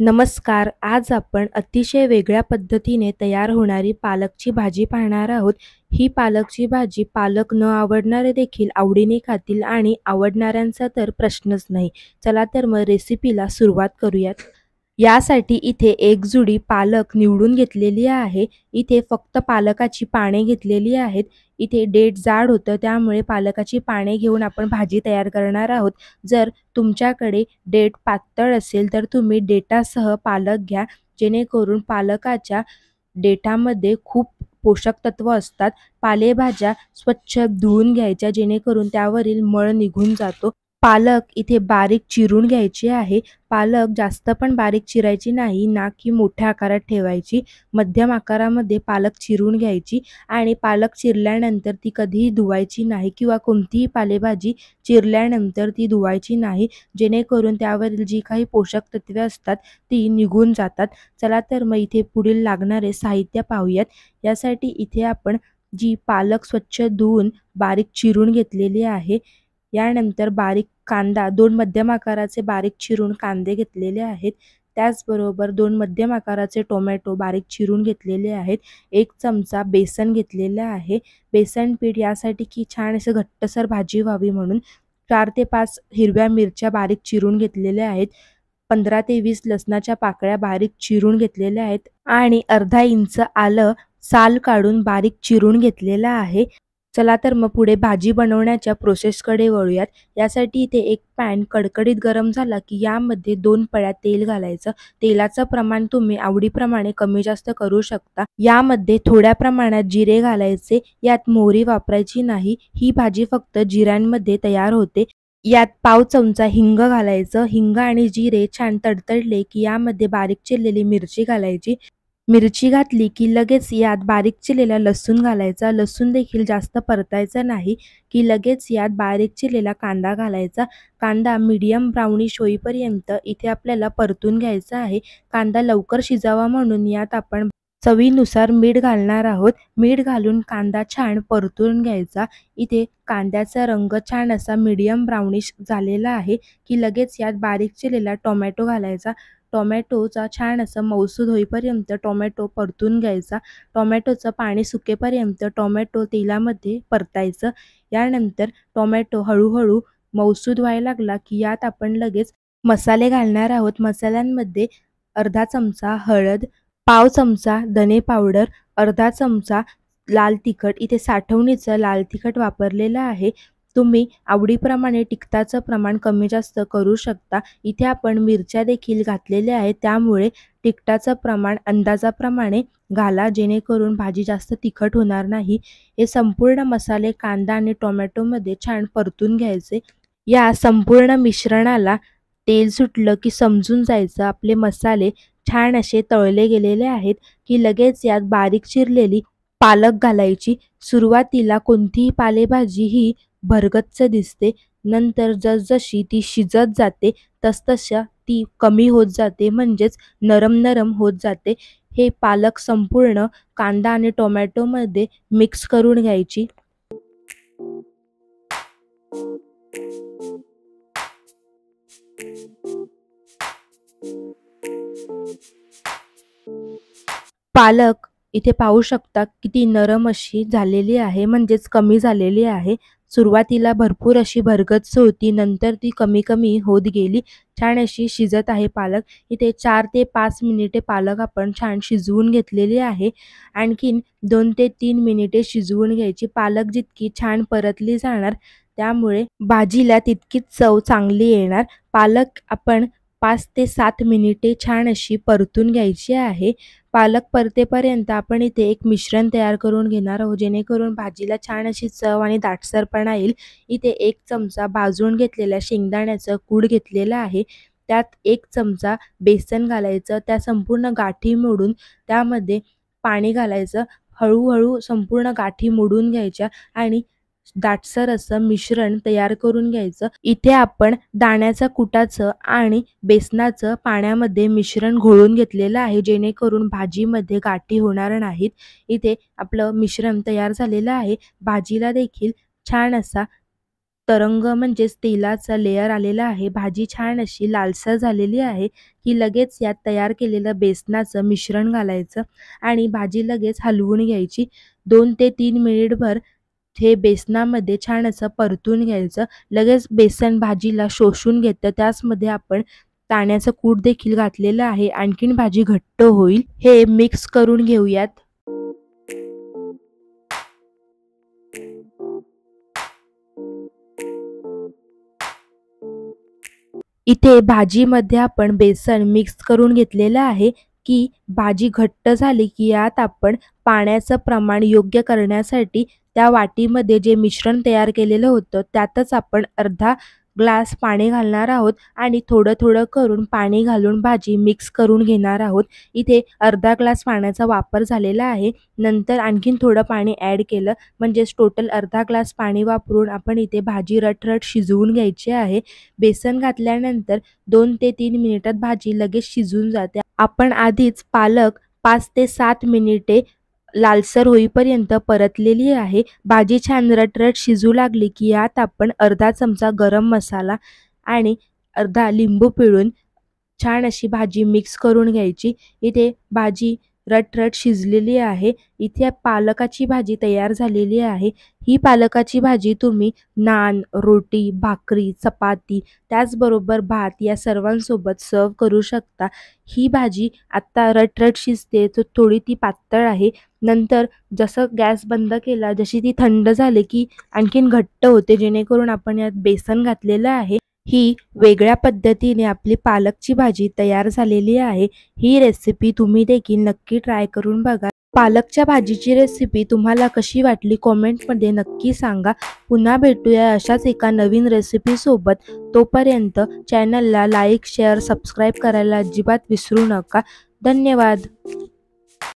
नमस्कार. आज आपण अतिशय वेगळ्या पद्धतीने तयार होणारी पालकची भाजी पाहणार आहोत. ही पालकची भाजी पालक न आवडणारे देखील आवडीने खातील आणि आवडणाऱ्यांचा तर प्रश्नच नाही. चला तर मग रेसिपीला सुरुवात करूयात. यासाठी इथे एक जुडी पालक निवडून घेतलेली आहे. इथे फक्त पालकाची पाने घेतलेली आहेत. इथे देठ जाड होतं त्यामुळे पालकाची पाने घेऊन आपण भाजी तयार करणार आहोत. जर तुमच्याकडे देठ पातळ असेल तर तुम्ही देठासह पालक घ्या, जेणेकरून पालकाच्या देठामध्ये खूप पोषक तत्व असतात. पालेभाज्या स्वच्छ धुवून घ्यायच्या, जेणेकरून त्यावरील मळ निघून जातो. पालक इथे बारीक चिरून घ्यायची आहे. पालक जास्त पण बारीक चिरायची नाही, ना की मोठ्या आकारात ठेवायची. मध्यम आकारामध्ये पालक चिरून घ्यायची आणि पालक चिरल्यानंतर ती कधीही धुवायची नाही किंवा कोणतीही पालेभाजी चिरल्यानंतर ती धुवायची नाही, जेणेकरून त्यावरील जी काही पोषक तत्वे असतात ती निघून जातात. चला तर मग इथे पुढील लागणारे साहित्य पाहूयात. यासाठी इथे आपण जी पालक स्वच्छ धुवून बारीक चिरून घेतलेली आहे. यानंतर बारीक कांदा, 2 मध्यम आकाराचे बारीक चिरून कांदे घेतलेले आहेत. त्याचबरोबर 2 मध्यम आकाराचे टोमॅटो बारीक चिरून घेतलेले आहेत. 1 चमचा बेसन घेतलेला आहे. बेसन पीठ यासाठी की छान असं घट्टसर भाजी व्हावी म्हणून 4 ते 5 हिरव्या मिरच्या बारीक चिरून घेतलेल्या आहेत. 15 ते 20 लसणाच्या पाकळ्या बारीक चिरून घेतलेल्या आहेत आणि अर्धा इंच आलं साल काढून बारीक चिरून घेतलेलं आहे. चला तर मग पुढे भाजी बनवण्याच्या प्रोसेसकडे वळूयात. यासाठी इथे एक पॅन कडकडीत गरम झाला की यामध्ये 2 पळ्या तेल घालायचं. तेलाचं प्रमाण तुम्ही आवडीप्रमाणे कमी जास्त करू शकता. यामध्ये थोड्या प्रमाणात जिरे घालायचे. यात मोहरी वापरायची नाही. ही भाजी फक्त जिऱ्यांमध्ये तयार होते. यात पाव चमचा हिंग घालायचं. हिंग आणि जिरे छान तडतडले की यामध्ये बारीक चिरलेली मिरची घालायची. मिरची घातली की लगेच यात बारीक चिरलेला लसूण घालायचा. लसूण देखील जास्त परतायचा नाही की लगेच यात बारीक चिरलेला कांदा घालायचा. कांदा मीडियम ब्राउनिश होईपर्यंत इथे आपल्याला परतून घ्यायचा आहे. कांदा लवकर शिजावा म्हणून यात आपण चवीनुसार मीठ घालणार आहोत. मीठ घालून कांदा छान परतून घ्यायचा. इथे कांद्याचा रंग छान असा मीडियम ब्राउनिश झालेला आहे की लगेच यात बारीक चिरलेला टोमॅटो घालायचा. टोमॅटोचा छान असं मऊसूद होईपर्यंत टोमॅटो परतून घ्यायचा. टोमॅटोचं पाणी सुकेपर्यंत टोमॅटो तेलामध्ये परतायचं. यानंतर टोमॅटो हळूहळू मऊसूद व्हायला लागला की यात आपण लगेच मसाले घालणार आहोत. मसाल्यांमध्ये अर्धा चमचा हळद, पाव चमचा धने पावडर, अर्धा चमचा लाल तिखट. इथे साठवणीचं लाल तिखट वापरलेलं आहे. तुम्ही आवडीप्रमाणे तिखटाचं प्रमाण कमी जास्त करू शकता. इथे आपण मिरच्या देखील घातलेल्या आहेत, त्यामुळे तिखटाचं प्रमाण अंदाजाप्रमाणे घाला, जेणेकरून भाजी जास्त तिखट होणार नाही. हे संपूर्ण मसाले कांदा आणि टोमॅटोमध्ये छान परतून घ्यायचे. या संपूर्ण मिश्रणाला तेल सुटलं की समजून जायचं आपले मसाले छान असे तळले गेलेले आहेत की लगेच यात बारीक चिरलेली पालक घालायची. सुरुवातीला कोणतीही पालेभाजी ही भरगच्च दिसते, नंतर जसजशी ती शिजत जाते तसतशा ती कमी होत जाते, म्हणजेच नरम नरम होत जाते. हे पालक संपूर्ण कांदा आणि टोमॅटोमध्ये मिक्स करून घ्यायची. पालक इथे पाहू शकता किती नरम अशी झालेली आहे, म्हणजेच कमी झालेली आहे. सुरुवातीला भरपूर अशी भरगच्च होती, नंतर ती कमी कमी होत गेली. छान अशी शिजत आहे पालक. इथे 4 ते 5 मिनिटे पालक आपण छान शिजवून घेतलेली आहे. आणखीन 2 ते 3 मिनिटे शिजवून घ्यायची. पालक जितकी छान परतली जाणार त्यामुळे भाजीला तितकीच चव चांगली येणार. पालक आपण 5 ते 7 मिनिटे छान अशी परतून घ्यायची आहे. पालक परतेपर्यंत आपण इथे एक मिश्रण तयार करून घेणार आहोत, जेणेकरून भाजीला छान अशी चव आणि दाटसरपणा येईल. इथे 1 चमचा भाजून घेतलेल्या शेंगदाण्याचं कूट घेतलेला आहे. त्यात 1 चमचा बेसन घालायचं. त्या संपूर्ण गाठी मोडून त्यामध्ये पाणी घालायचं. हळूहळू संपूर्ण गाठी मोडून घ्यायच्या आणि दाटसर असं मिश्रण तयार करून घ्यायचं. इथे आपण दाण्याच्या कुटाचं आणि बेसनाचं पाण्यामध्ये मिश्रण घोळून घेतलेलं आहे, जेणेकरून भाजीमध्ये गाठी होणार नाहीत. इथे आपलं मिश्रण तयार झालेलं आहे. भाजीला देखील छान असा तरंग म्हणजेच तेलाचा लेयर आलेला आहे. भाजी छान अशी लालसर झालेली आहे, की लगेच यात तयार केलेलं बेसनाचं मिश्रण घालायचं आणि भाजी लगेच हलवून घ्यायची. 2 ते 3 मिनिटभर हे बेसनामध्ये छान असं परतून घ्यायचं. लगेच बेसन भाजीला शोषून घेतं. त्याचमध्ये आपण दाण्याचं कूट देखील घातलेलं आहे. आणखीन भाजी घट्ट होईल. हे मिक्स करून घेऊयात. इथे भाजीमध्ये आपण बेसन मिक्स करून घेतलेलं आहे, की भाजी घट्ट झाली की यात आपण पाण्याचं प्रमाण योग्य करण्यासाठी त्या वाटीमध्ये जे मिश्रण तयार केलेलं होतं त्यातच आपण अर्धा ग्लास पाणी घालणार आहोत आणि थोडं-थोडं करून पाणी घालून भाजी मिक्स करून घेणार आहोत. इथे अर्धा ग्लास पाण्याचा वापर झालेला आहे. नंतर आणखीन थोडं पाणी ॲड केलं म्हणजेच टोटल अर्धा ग्लास पाणी वापरून आपण इथे भाजी रट-रट शिजवून घ्यायची आहे. बेसन घातल्यानंतर 2 ते 3 मिनिटात भाजी लगेच शिजून जाते. आपण आधीच पालक 5 ते 7 मिनिटे लालसर होईपर्यंत परतलेली आहे. भाजी छान रट-रट शिजू लागली की यात आपण अर्धा चमचा गरम मसाला आणि अर्धा लिंबू पिळून छान अशी भाजी मिक्स करून घ्यायची. इथे भाजी रट-रट शिजलेली आहे. इथे पालकाची भाजी तयार झालेली आहे. ही पालकाची भाजी तुम्ही नान, रोटी, भाकरी, चपाती त्याचबरोबर भात या सर्वांसोबत सर्व्ह करू शकता. ही भाजी आत्ता रट-रट शिजते तर थोडी ती पातळ आहे. नंतर जसं गॅस बंद केला, जशी ती थंड झाली की आणखीन घट्ट होते, जेणेकरून आपण यात बेसन घातलेलं आहे. ही वेगळ्या पद्धतीने आपली पालकची भाजी तयार झालेली आहे. ही रेसिपी तुम्ही देखील नक्की ट्राय करून बघा. पालकच्या भाजीची रेसिपी तुम्हाला कशी वाटली कॉमेंटमध्ये नक्की सांगा. पुन्हा भेटूया अशाच एका नवीन रेसिपीसोबत. तोपर्यंत चॅनलला लाईक, शेअर, सबस्क्राईब करायला अजिबात विसरू नका. धन्यवाद.